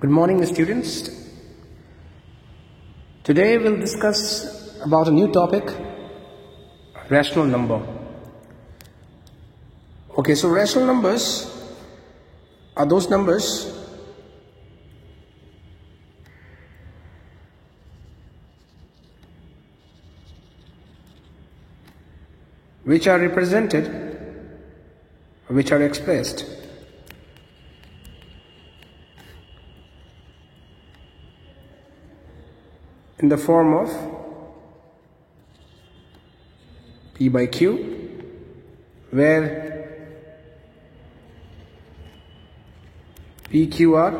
Good morning, students. Today we'll discuss about a new topic, rational number. Okay, so rational numbers are those numbers which are represented, which are expressed in the form of P by Q, where PQ are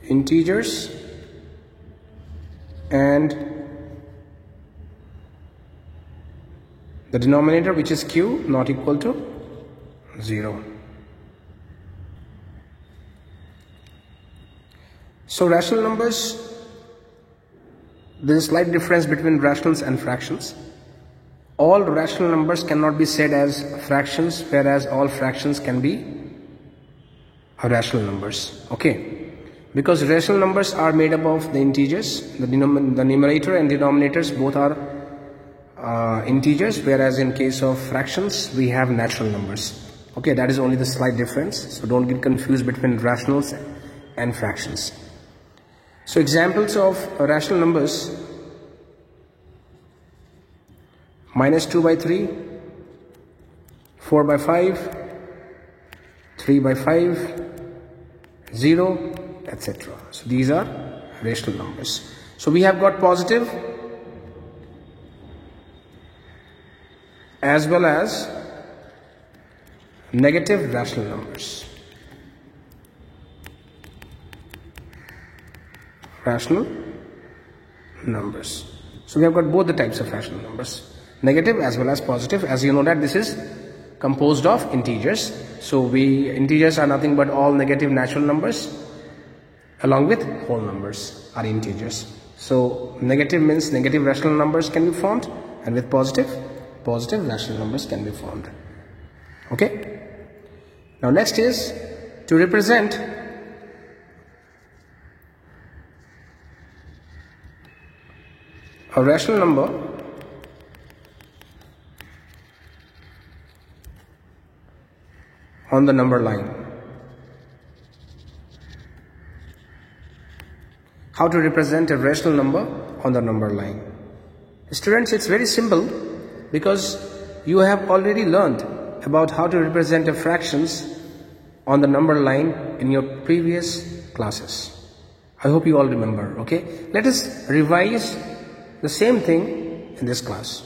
integers and the denominator, which is Q, not equal to 0. So rational numbers, there is a slight difference between rationals and fractions. All rational numbers cannot be said as fractions, whereas all fractions can be rational numbers. Okay, because rational numbers are made up of the integers, the numerator and denominators both are integers, whereas in case of fractions we have natural numbers. Okay, that is only the slight difference, so don't get confused between rationals and fractions. So examples of rational numbers: -2 by 3, 4 by 5, 3 by 5, 0, etc. So these are rational numbers. So we have got positive as well as negative rational numbers. Rational numbers. So we have got both the types of rational numbers, negative as well as positive. As you know that this is composed of integers. So integers are nothing but all negative natural numbers along with whole numbers are integers. So negative means negative rational numbers can be formed, and with positive rational numbers can be formed. Okay. Now next is to represent a rational number on the number line. How to represent a rational number on the number line? Students, it's very simple, because you have already learned about how to represent a fractions on the number line in your previous classes. I hope you all remember. Okay, let us revise the same thing in this class.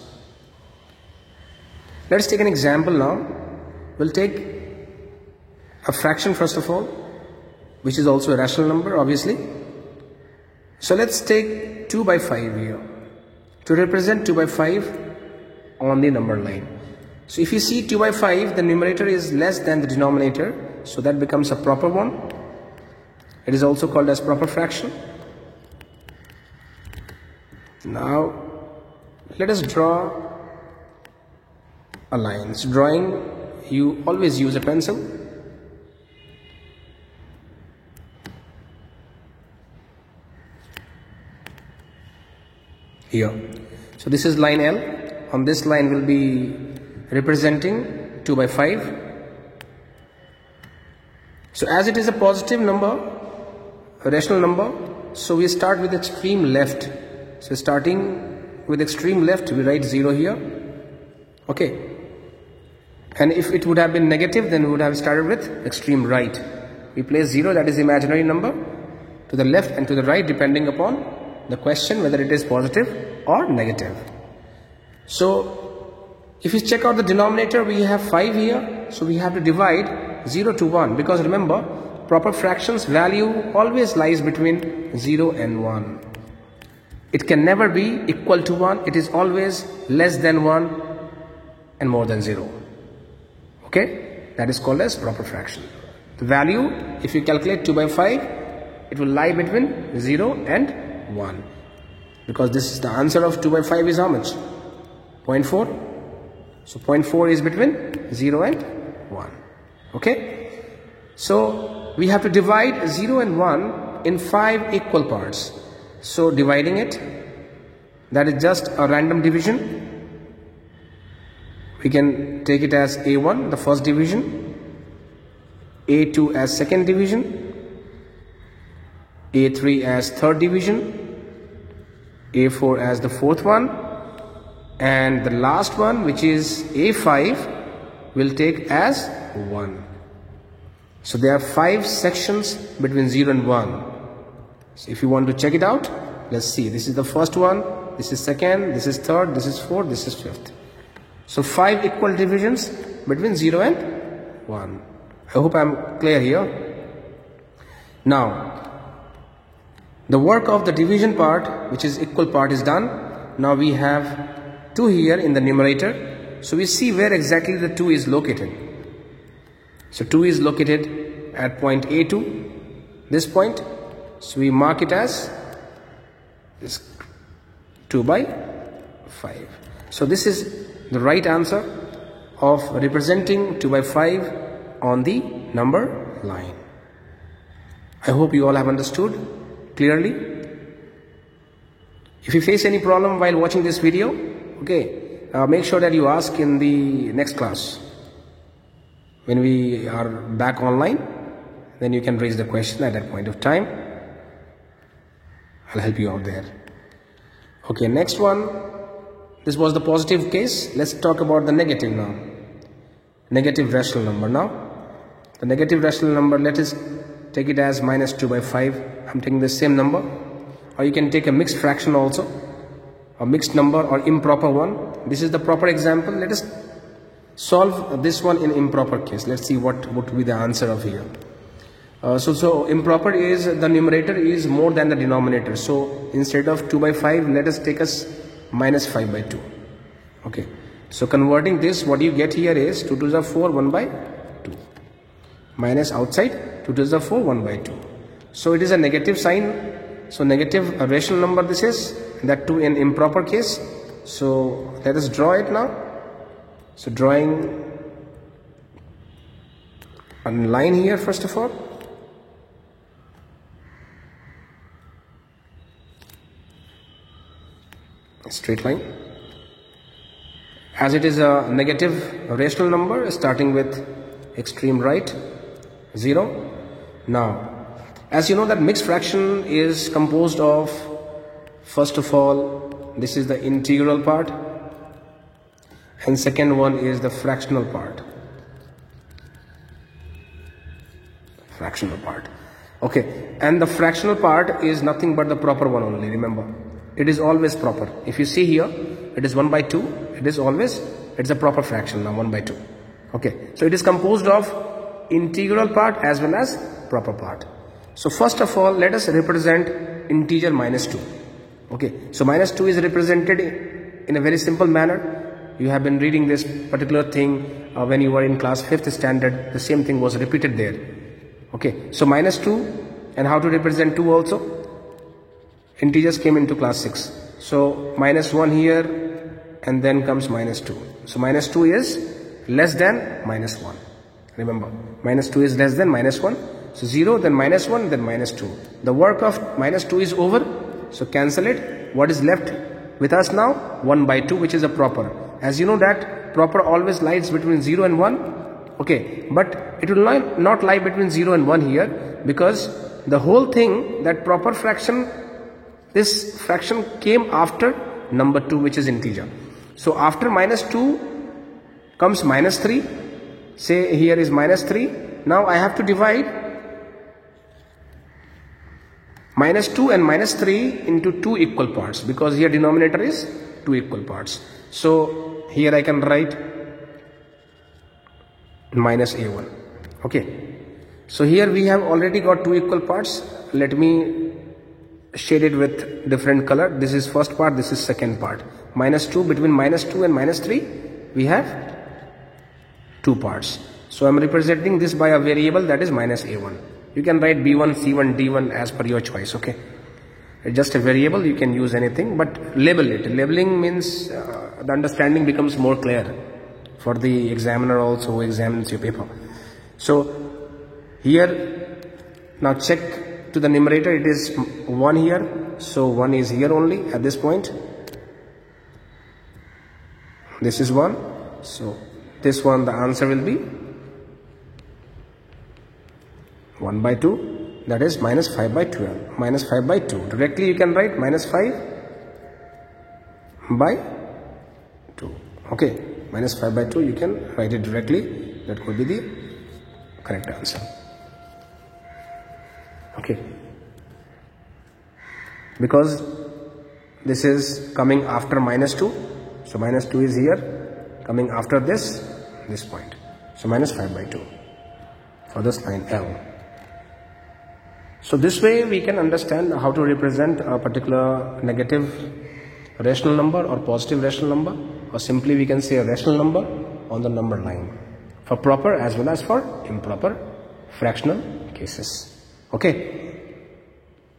Let us take an example now. We'll take a fraction first of all, which is also a rational number, obviously. So let's take 2 by 5 here to represent 2 by 5 on the number line. So if you see 2 by 5, the numerator is less than the denominator, so that becomes a proper one. It is also called as proper fraction. Now let us draw a line. So drawing, you always use a pencil. Here. So this is line L. On this line will be representing 2 by 5. So as it is a positive number, a rational number, so we start with extreme left. So starting with extreme left, we write 0 here. Okay. And if it would have been negative, then we would have started with extreme right. We place 0, that is imaginary number, to the left and to the right, depending upon the question whether it is positive or negative. So if you check out the denominator, we have 5 here. So we have to divide 0 to 1, because remember, proper fractions value always lies between 0 and 1. It can never be equal to 1. It is always less than 1 and more than 0. Okay, that is called as proper fraction. The value, if you calculate 2 by 5, it will lie between 0 and 1, because this is the answer of 2 by 5 is how much? 0.4. So 0.4 is between 0 and 1. Okay. So we have to divide 0 and 1 in 5 equal parts. So dividing it, that is just a random division. We can take it as A1, the first division, A2 as second division, A3 as third division, A4 as the fourth one, and the last one, which is A5, will take as 1. So there are 5 sections between 0 and 1. So if you want to check it out, let's see. This is the first one, this is second, this is third, this is fourth, this is fifth. So 5 equal divisions between 0 and 1. I hope I'm clear here. Now, the work of the division part, which is equal part, is done. Now we have 2 here in the numerator. So we see where exactly the 2 is located. So 2 is located at point A2, this point. So we mark it as this 2 by 5. So this is the right answer of representing 2 by 5 on the number line. I hope you all have understood clearly. If you face any problem while watching this video, okay, make sure that you ask in the next class. When we are back online, then you can raise the question at that point of time. I'll help you out there. Okay, next one. This was the positive case. Let's talk about the negative now. Negative rational number now. The negative rational number, let us take it as minus 2 by 5. I'm taking the same number. Or you can take a mixed fraction also. A mixed number or improper one. This is the proper example. Let us solve this one in improper case. Let's see what would be the answer of here. So improper is the numerator is more than the denominator. So instead of 2 by 5, let us take us minus 5 by 2. Okay. So converting this, what you get here is 2 to the 4, 1 by 2. Minus outside, 2 to the 4, 1 by 2. So it is a negative sign. So negative rational number this is, that too in improper case. So let us draw it now. So drawing a line here first of all. A straight line. As it is a negative rational number, starting with extreme right, 0. Now, as you know that mixed fraction is composed of, first of all, this is the integral part, and second one is the fractional part. Fractional part. Okay, and the fractional part is nothing but the proper one only, remember. It is always proper. If you see here, it is 1 by 2. It is always, it's a proper fraction now, 1 by 2. Okay, so it is composed of integral part as well as proper part. So first of all, let us represent integer minus 2. Okay, so minus 2 is represented in a very simple manner. You have been reading this particular thing when you were in class 5th standard. The same thing was repeated there. Okay, so minus 2, and how to represent 2 also? Integers came into class 6. So minus 1 here, and then comes minus 2. So minus 2 is less than minus 1. Remember, minus 2 is less than minus 1. So 0, then minus 1, then minus 2. The work of minus 2 is over. So cancel it. What is left with us now? 1 by 2, which is a proper. As you know that proper always lies between 0 and 1. Okay, but it will not lie between 0 and 1 here, because the whole thing, that proper fraction, this fraction came after number 2, which is integer. So after minus 2 comes minus 3. Say here is minus 3. Now I have to divide minus 2 and minus 3 into 2 equal parts, because here denominator is 2 equal parts. So here I can write minus a1. Okay. So here we have already got 2 equal parts. Let me shade it with different color. This is first part, this is second part. Minus 2, between minus 2 and minus 3, we have 2 parts. So I am representing this by a variable, that is minus a1. You can write b1, c1, d1 as per your choice. Okay. It's just a variable, you can use anything, but label it. Labeling means the understanding becomes more clear for the examiner also who examines your paper. So Here, now check to the numerator, it is 1 here, so 1 is here only at this point. This is 1, so this one, the answer will be 1 by 2, that is minus 5 by 12, minus 5 by 2. Directly you can write minus 5 by 2. Okay, minus 5 by 2, you can write it directly. That could be the correct answer. Okay, because this is coming after minus 2, so minus 2 is here, coming after this point, so minus 5 by 2 for this line L. So this way we can understand how to represent a particular negative rational number or positive rational number, or simply we can say a rational number on the number line for proper as well as for improper fractional cases. Okay,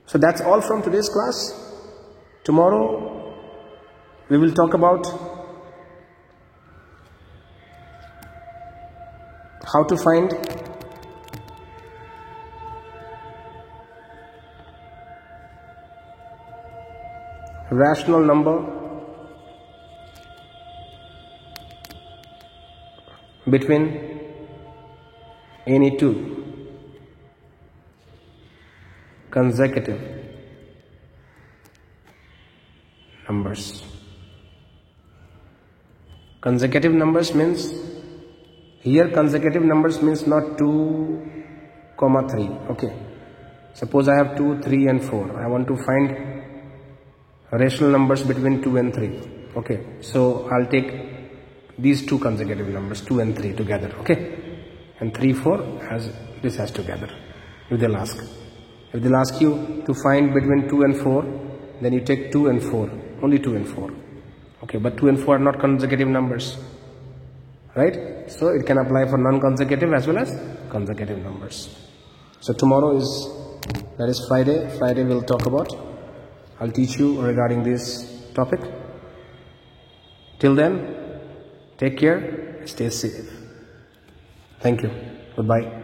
so that's all from today's class. Tomorrow we will talk about how to find rational number between any two consecutive numbers. Consecutive numbers means, here consecutive numbers means not 2, 3. Okay, suppose I have 2, 3 and 4. I want to find rational numbers between 2 and 3. Okay, so I'll take these two consecutive numbers, 2 and 3 together. Okay, and 3, 4 as this as together. If they'll ask you to find between 2 and 4, then you take 2 and 4, only 2 and 4. Okay, but 2 and 4 are not consecutive numbers, right? So it can apply for non-consecutive as well as consecutive numbers. So tomorrow that is Friday. Friday we'll talk about, I'll teach you regarding this topic. Till then, take care, stay safe. Thank you. Goodbye.